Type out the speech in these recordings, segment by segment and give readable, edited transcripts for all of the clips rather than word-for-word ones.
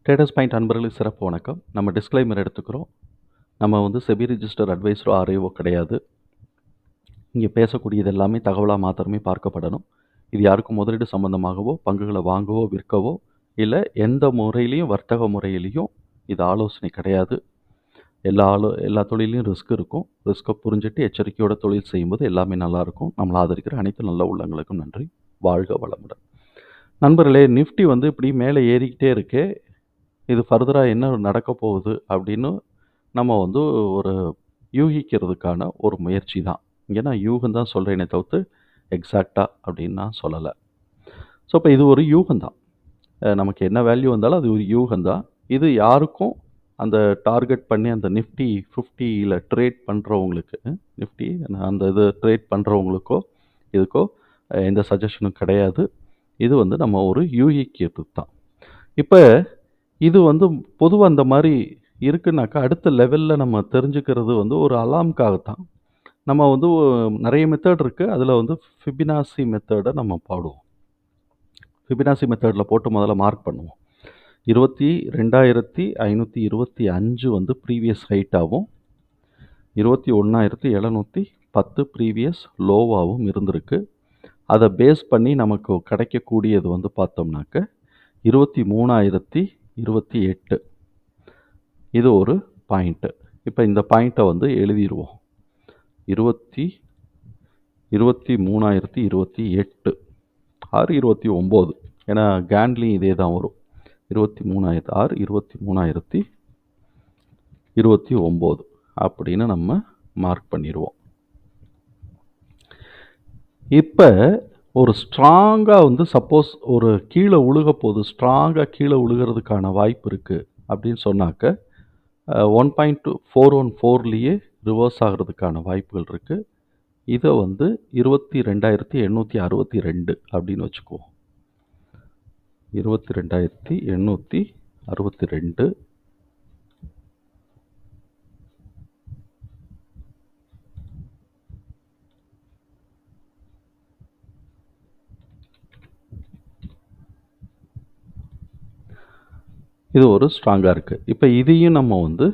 Traders point அன்பர்களுக்கு சிறப்பு வணக்கம். நம்ம டிஸ்க்ளைமர் எடுத்துக்கிறோம். நம்ம வந்து செபி ரிஜிஸ்டர் அட்வைஸரோ ஆர்ஐஓ கிடையாது. இங்கே பேசக்கூடியது எல்லாமே தகவலாக மாத்திரமே பார்க்கப்படணும். இது யாருக்கும் முதலீடு சம்பந்தமாகவோ பங்குகளை வாங்கவோ விற்கவோ இல்லை எந்த முறையிலையும் வர்த்தக முறையிலையும் இது ஆலோசனை கிடையாது. எல்லா தொழிலையும் ரிஸ்க் இருக்கும். ரிஸ்க்கை புரிஞ்சுட்டு எச்சரிக்கையோட தொழில் செய்யும்போது எல்லாமே நல்லாயிருக்கும். நம்மளை ஆதரிக்கிற அனைத்து நல்ல உள்ளங்களுக்கும் நன்றி. வாழ்க வளமுடன். நண்பர்களே, நிஃப்டி வந்து இப்படி மேலே ஏறிக்கிட்டே இருக்கு. இது ஃபர்தராக என்ன நடக்க போகுது அப்படின்னு நம்ம வந்து ஒரு யூகிக்கிறதுக்கான ஒரு முயற்சி தான். இங்கே நான் யூகம் தான் சொல்கிறேனே தவிர்த்து எக்ஸாக்டாக அப்படின்னு நான் சொல்லலை. ஸோ இப்போ இது ஒரு யூகம்தான். நமக்கு என்ன வேல்யூ வந்தாலும் அது ஒரு யூகம்தான். இது யாருக்கும் அந்த டார்கெட் பண்ணி அந்த நிஃப்டி 50யில் ட்ரேட் பண்ணுறவங்களுக்கு, நிஃப்டி அந்த இது ட்ரேட் பண்ணுறவங்களுக்கோ இதுக்கோ எந்த சஜஷனும் கிடையாது. இது வந்து நம்ம ஒரு யூகிக்கிறது தான். இப்போ இது வந்து பொதுவாக அந்த மாதிரி இருக்குனாக்கா அடுத்த லெவலில் நம்ம தெரிஞ்சுக்கிறது வந்து ஒரு அலாம்காகத்தான். நம்ம வந்து நிறைய மெத்தட் இருக்குது. அதில் வந்து ஃபிபினாசி மெத்தடை நம்ம பாடுவோம். ஃபிபினாசி மெத்தடில் போட்டு முதல்ல மார்க் பண்ணுவோம். 22,525 வந்து ப்ரீவியஸ் ஹைட்டாகவும் 21,710 ப்ரீவியஸ் லோவாகவும் இருந்திருக்கு. அதை பேஸ் பண்ணி நமக்கு கிடைக்கக்கூடியது வந்து பார்த்தோம்னாக்க 23,028. இது ஒரு பாயிண்ட்டு. இப்போ இந்த பாயிண்ட்டை வந்து எழுதிடுவோம். 23,028 ஆறு 29. ஏன்னா கேன்லையும் இதே தான் வரும். 23,000 ஆறு 23,029 அப்படின்னு நம்ம மார்க் பண்ணிடுவோம். இப்போ ஒரு ஸ்ட்ராங்காக வந்து சப்போஸ் ஒரு கீழே உழுக போகுது, ஸ்ட்ராங்காக கீழே உழுகிறதுக்கான வாய்ப்பு இருக்குது அப்படின்னு சொன்னாக்க 1.414லேயே ரிவர்ஸ் ஆகிறதுக்கான வாய்ப்புகள் இருக்குது. இதை வந்து 22,862 அப்படின்னு வச்சுக்குவோம். 22,862. இது ஒரு ஸ்ட்ராங்காக இருக்குது. இப்போ இதையும் நம்ம வந்து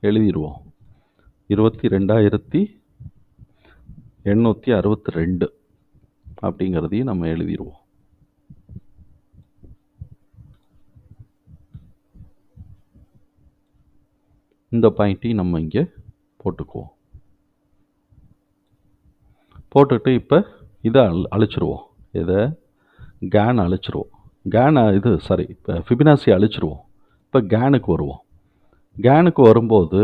எழுதிடுவோம். 22,862 அப்படிங்கிறதையும் நம்ம எழுதிடுவோம். இந்த பாயிண்ட்டையும் நம்ம இங்கே போட்டுக்குவோம். போட்டுட்டு இப்போ இதை அழிச்சிருவோம். இதை கேன் அழிச்சிருவோம். இப்போ ஃபிபினாசி அழிச்சிருவோம். இப்போ கேனுக்கு வருவோம். கேனுக்கு வரும்போது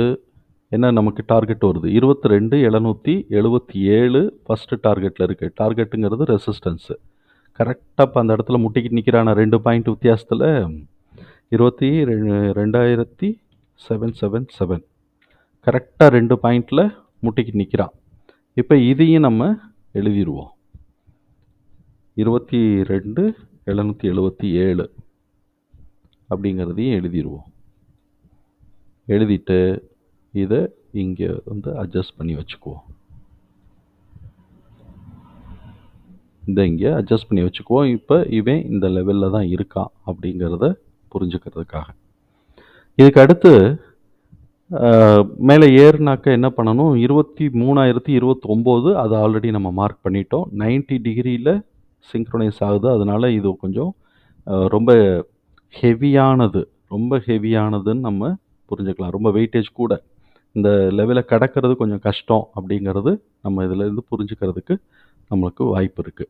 என்ன நமக்கு டார்கெட் வருது? 22,777 ஃபஸ்ட்டு டார்கெட்டில் இருக்குது. டார்கெட்டுங்கிறது ரெசிஸ்டன்ஸு. கரெக்டாக இப்போ அந்த இடத்துல முட்டிக்கிட்டு நிற்கிறான 2 பாயிண்ட் வித்தியாசத்தில் 22,777 கரெக்டாக 2 பாயிண்டில் முட்டிக்கிட்டு நிற்கிறான். இப்போ இதையும் நம்ம எழுதிடுவோம். 22,777 அப்படிங்கிறதையும் எழுதிடுவோம். எழுதிட்டு இதை இங்கே வந்து அட்ஜஸ்ட் பண்ணி வச்சுக்குவோம். இங்கே அட்ஜஸ்ட் பண்ணி வச்சுக்குவோம். இப்போ இவன் இந்த லெவலில் தான் இருக்கான் அப்படிங்கிறத புரிஞ்சுக்கிறதுக்காக. இதுக்கு அடுத்து மேலே ஏறுனாக்க என்ன பண்ணணும்? 23,029 அதை ஆல்ரெடி நம்ம மார்க் பண்ணிட்டோம். 90 டிகிரியில் சிங்க்ரோனைஸ் ஆகுது. அதனால் இது கொஞ்சம் ரொம்ப ஹெவியானதுன்னு நம்ம புரிஞ்சுக்கலாம். ரொம்ப வெயிட்டேஜ் கூட. இந்த லெவலில் கடக்கிறது கொஞ்சம் கஷ்டம் அப்படிங்கிறது நம்ம இதிலேருந்து புரிஞ்சுக்கிறதுக்கு நம்மளுக்கு வாய்ப்பு இருக்குது.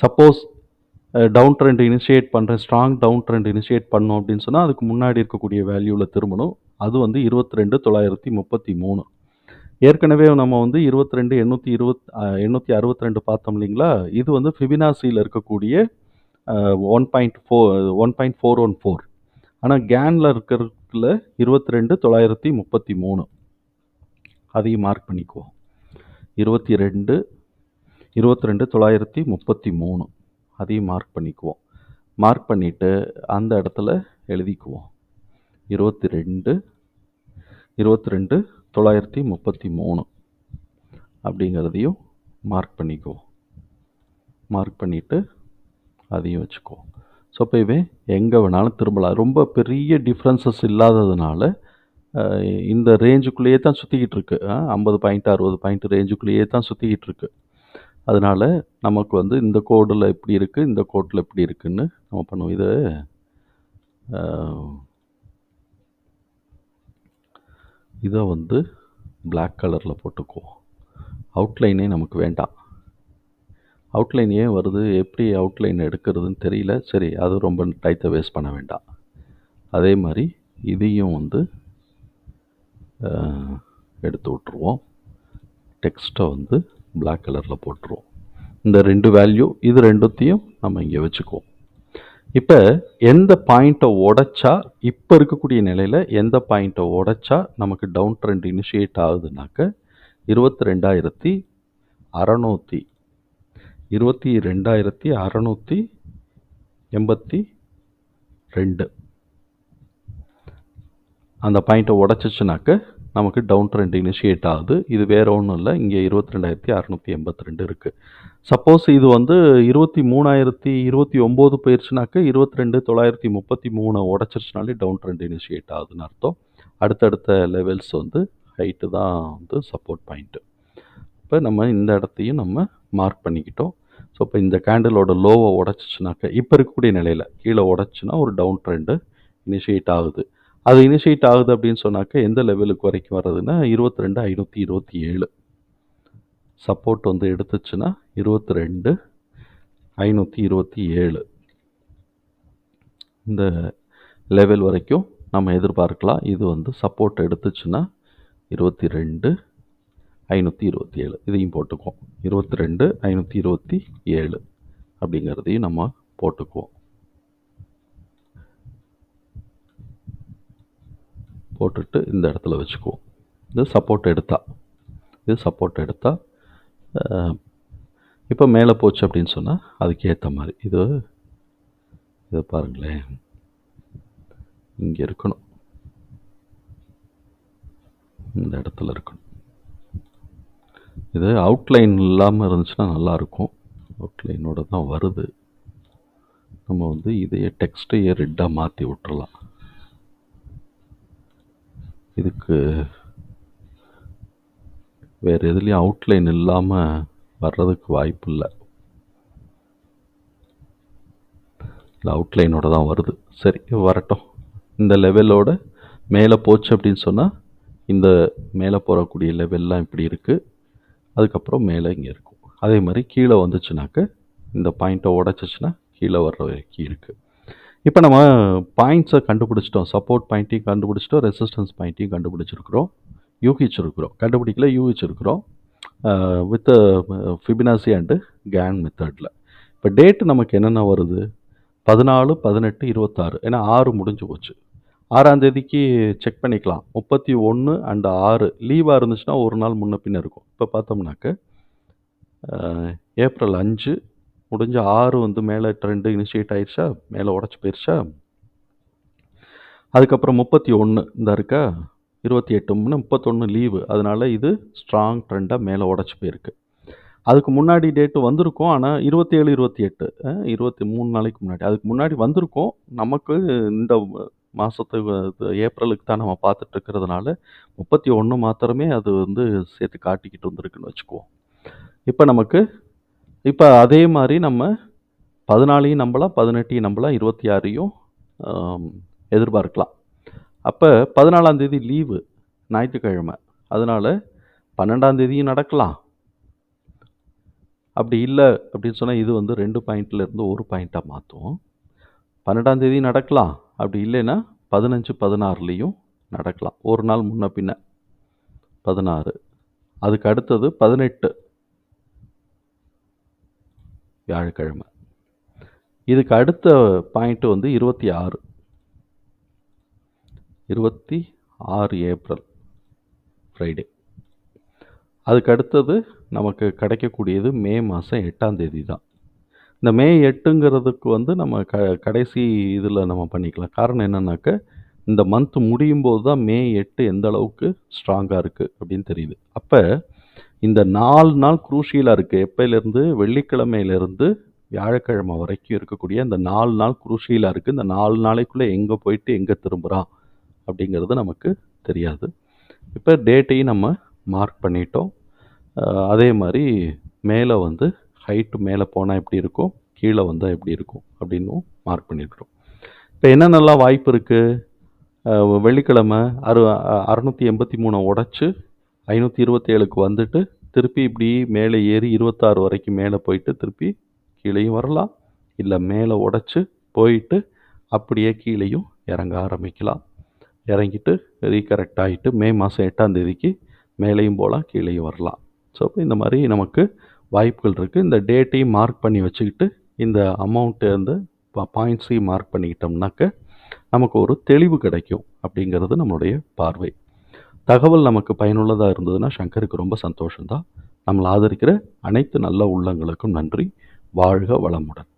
சப்போஸ் டவுன் ட்ரெண்ட் இனிஷியேட் பண்ணுறேன், ஸ்ட்ராங் டவுன் ட்ரெண்ட் இனிஷியேட் பண்ணோம் அப்படின்னு சொன்னால் அதுக்கு முன்னாடி இருக்கக்கூடிய வேல்யூவில் திரும்பணும். அது வந்து 22,933. ஏற்கனவே நம்ம வந்து 22,862 பார்த்தோம் இல்லைங்களா? இது வந்து ஃபிபினாசியில் இருக்கக்கூடிய 1.414. ஆனால் கேனில் இருக்கிறதுல 22,933 அதையும் மார்க் பண்ணிக்குவோம். 22,933 அதையும் மார்க் பண்ணிக்குவோம். மார்க் பண்ணிவிட்டு அந்த இடத்துல எழுதிக்குவோம். 22,933 அப்படிங்கிறதையும் மார்க் பண்ணிக்குவோம். மார்க் பண்ணிவிட்டு அதையும் வச்சுக்குவோம். ஸோ அப்போ இவன் எங்கே வேணாலும் திரும்பலாம். ரொம்ப பெரிய டிஃப்ரென்சஸ் இல்லாததுனால இந்த ரேஞ்சுக்குள்ளேயே தான் சுற்றிக்கிட்டு இருக்கு. 50 பாயிண்ட் 60 பாயிண்ட் ரேஞ்சுக்குள்ளேயே தான் சுற்றிக்கிட்டு இருக்கு. அதனால நமக்கு வந்து இந்த கோடில் எப்படி இருக்குது, இந்த கோட்டில் எப்படி இருக்குன்னு நம்ம பண்ணுவோம். இது இதை வந்து பிளாக் கலரில் போட்டுக்குவோம். அவுட்லைனே நமக்கு வேண்டாம். அவுட்லைன் ஏன் வருது, எப்படி அவுட்லைன் எடுக்கிறதுன்னு தெரியல. சரி, அது ரொம்ப டைத்தை வேஸ்ட் பண்ண வேண்டாம். அதே மாதிரி இதையும் வந்து எடுத்து விட்ருவோம். டெக்ஸ்ட்டை வந்து பிளாக் கலரில் போட்டுருவோம். இந்த 2 வேல்யூ இது ரெண்டுத்தையும் நம்ம இங்கே வச்சுக்குவோம். இப்போ எந்த பாயிண்ட்டை உடைச்சா, இப்போ இருக்கக்கூடிய நிலையில் எந்த பாயிண்ட்டை உடைச்சா நமக்கு டவுன் ட்ரெண்ட் இனிஷியேட் ஆகுதுனாக்க 22,682 அந்த பாயிண்ட்டை உடச்சிச்சுனாக்க நமக்கு டவுன் ட்ரெண்ட் இனிஷியேட் ஆகுது. இது வேறு ஒன்றும் இல்லை, இங்கே 22,682 இருக்குது. சப்போஸ் இது வந்து 23,029 போயிடுச்சுனாக்க 22,933 உடச்சிருச்சுனாலே டவுன் ட்ரெண்ட் இனிஷியேட் ஆகுதுன்னு அர்த்தம். அடுத்தடுத்த லெவல்ஸ் வந்து ஹைட்டு தான் வந்து சப்போர்ட் பாயிண்ட்டு. இப்போ நம்ம இந்த இடத்தையும் நம்ம மார்க் பண்ணிக்கிட்டோம். ஸோ இப்போ இந்த கேண்டிலோட லோவை உடச்சிச்சுனாக்க இப்போ இருக்கக்கூடிய நிலையில் கீழே உடச்சுன்னா ஒரு டவுன் ட்ரெண்டு இனிஷியேட் ஆகுது. அது இனிஷியேட் ஆகுது அப்படின்னு சொன்னாக்க எந்த லெவலுக்கு வரைக்கும் வர்றதுன்னா 22,527 சப்போர்ட் வந்து எடுத்துச்சுன்னா 22,527 இந்த லெவல் வரைக்கும் நம்ம எதிர்பார்க்கலாம். இது வந்து சப்போர்ட் எடுத்துச்சுன்னா 22,527 இதையும் போட்டுக்குவோம். 22,527 அப்படிங்கிறதையும் நம்ம போட்டுக்குவோம். போட்டுட்டு இந்த இடத்துல வச்சுக்குவோம். இது சப்போர்ட் எடுத்தா இப்போ மேலே போச்சு அப்படின்னு சொன்னால் அதுக்கு ஏற்ற மாதிரி இது பாருங்களேன், இங்கே இருக்கணும், இந்த இடத்துல இருக்கணும். இது அவுட்லைன் இல்லாமல் இருந்துச்சுன்னா நல்லாயிருக்கும். அவுட்லைனோட தான் வருது. நம்ம வந்து இதையே டெக்ஸ்ட்டையே ரெட்டாக மாற்றி விட்டுறலாம். இதுக்கு வேறு எதுலேயும் அவுட்லைன் இல்லாமல் வர்றதுக்கு வாய்ப்பு இல்லை. அவுட்லைனோட தான் வருது. சரி, வரட்டும். இந்த லெவலோட மேலே போச்சு அப்படின்னு சொன்னால் இந்த மேலே போகக்கூடிய லெவல்லாம் இப்படி இருக்குது. அதுக்கப்புறம் மேலே இங்கே இருக்கும். அதே மாதிரி கீழே வந்துச்சுனாக்க இந்த பாயிண்ட்டை உடச்சிச்சுன்னா கீழே வர்ற வரைக்கும் இருக்குது. இப்போ நம்ம பாயிண்ட்ஸை கண்டுபிடிச்சிட்டோம். சப்போர்ட் பாயிண்ட்டையும் கண்டுபிடிச்சிட்டோம், ரெசிஸ்டன்ஸ் பாயிண்ட்டையும் கண்டுபிடிச்சிருக்கிறோம், யூகிச்சிருக்கிறோம் வித் ஃபிபனாசி அண்டு கேன் மெத்தடில். இப்போ டேட்டு நமக்கு என்னென்ன வருது, 14, 18, 26. ஏன்னா 6 முடிஞ்சு போச்சு. 6ஆம் தேதிக்கு செக் பண்ணிக்கலாம். 31 அண்டு 6 லீவாக இருந்துச்சுன்னா ஒரு நாள் முன்ன பின்ன இருக்கும். இப்போ பார்த்தோம்னாக்க ஏப்ரல் 5 முடிஞ்ச 6 வந்து மேலே ட்ரெண்டு இனிஷியேட் ஆயிடுச்சா, மேலே உடச்சி போயிடுச்சா. அதுக்கப்புறம் 31 இந்த இருக்கா, 28 31 லீவு, அதனால் இது ஸ்ட்ராங் ட்ரெண்டாக மேலே உடச்சி போயிருக்கு. அதுக்கு முன்னாடி டேட்டு வந்திருக்கும், ஆனால் 27, 28 23 நாளைக்கு முன்னாடி, அதுக்கு முன்னாடி வந்திருக்கும். நமக்கு இந்த மாதத்துக்கு ஏப்ரலுக்கு தான் நம்ம பார்த்துட்டு இருக்கிறதுனால 31 மாத்திரமே அது வந்து சேர்த்து காட்டிக்கிட்டு வந்திருக்குன்னு வச்சுக்குவோம். இப்போ அதே மாதிரி நம்ம 14ஐயும் நம்பலாம், 18ஐயும் நம்பலாம், 26ஐயும் எதிர்பார்க்கலாம். அப்போ 14ஆம் தேதி லீவு, ஞாயிற்றுக்கிழமை, அதனால் 12ஆம் தேதியும் நடக்கலாம். அப்படி இல்லை அப்படின்னு சொன்னால் இது வந்து 2 பாயிண்ட்லேருந்து 1 பாயிண்ட்டாக மாற்றுவோம். 12ஆம் தேதி நடக்கலாம். அப்படி இல்லைன்னா 15, 16லேயும் நடக்கலாம். ஒரு நாள் முன்ன பின்ன 16. அதுக்கு அடுத்தது 18 வியாழக்கிழமை. இதுக்கு அடுத்த பாயிண்ட்டு வந்து 26 ஏப்ரல் ஃப்ரைடே. அதுக்கு அடுத்தது நமக்கு கிடைக்கக்கூடியது மே மாதம் 8ஆம் தேதி தான். இந்த மே 8ங்கிறதுக்கு வந்து நம்ம கடைசி இதில் நம்ம பண்ணிக்கலாம். காரணம் என்னன்னாக்க இந்த மந்த் முடியும் போது தான் மே 8 எந்த அளவுக்கு ஸ்ட்ராங்காக இருக்குது அப்படின்னு தெரியுது. அப்போ இந்த 4 நாள் குரூஷியலாக இருக்குது. எப்போலேருந்து, வெள்ளிக்கிழமையிலேருந்து வியாழக்கிழமை வரைக்கும் இருக்கக்கூடிய இந்த 4 நாள் குருஷியில இருக்குது. இந்த 4 நாளைக்குள்ளே எங்கே போயிட்டு எங்கே திரும்புகிறான் அப்படிங்கிறது நமக்கு தெரியாது. இப்போ டேட்டையும் நம்ம மார்க் பண்ணிட்டோம். அதே மாதிரி மேலே வந்து ஹைட்டு மேலே போனால் எப்படி இருக்கும், கீழே வந்தால் எப்படி இருக்கும் அப்படின்னும் மார்க் பண்ணிட்டுருக்கோம். இப்போ என்னென்னலாம் வாய்ப்பு இருக்குது? வெள்ளிக்கிழமை 683 உடச்சி 527க்கு வந்துட்டு திருப்பி இப்படி மேலே ஏறி 26 வரைக்கும் மேலே போயிட்டு திருப்பி கீழேயும் வரலாம். இல்லை மேலே உடச்சி போயிட்டு அப்படியே கீழேயும் இறங்க ஆரம்பிக்கலாம். இறங்கிட்டு ரீகரெக்ட் ஆகிட்டு மே மாதம் 8ஆம் தேதிக்கு மேலேயும் போகலாம், கீழேயும் வரலாம். ஸோ இப்போ இந்த மாதிரி நமக்கு வாய்ப்புகள் இருக்குது. இந்த டேட்டையும் மார்க் பண்ணி வச்சுக்கிட்டு இந்த அமௌண்ட்டு வந்து பாயிண்ட்ஸையும் மார்க் பண்ணிக்கிட்டோம்னாக்க நமக்கு ஒரு தெளிவு கிடைக்கும் அப்படிங்கிறது நம்மளுடைய பார்வை. தகவல் நமக்கு பயனுள்ளதாக இருந்ததுன்னா சங்கருக்கு ரொம்ப சந்தோஷம்தான். நம்மளை ஆதரிக்கிற அனைத்து நல்ல உள்ளங்களுக்கும் நன்றி. வாழ்க வளமுடன்.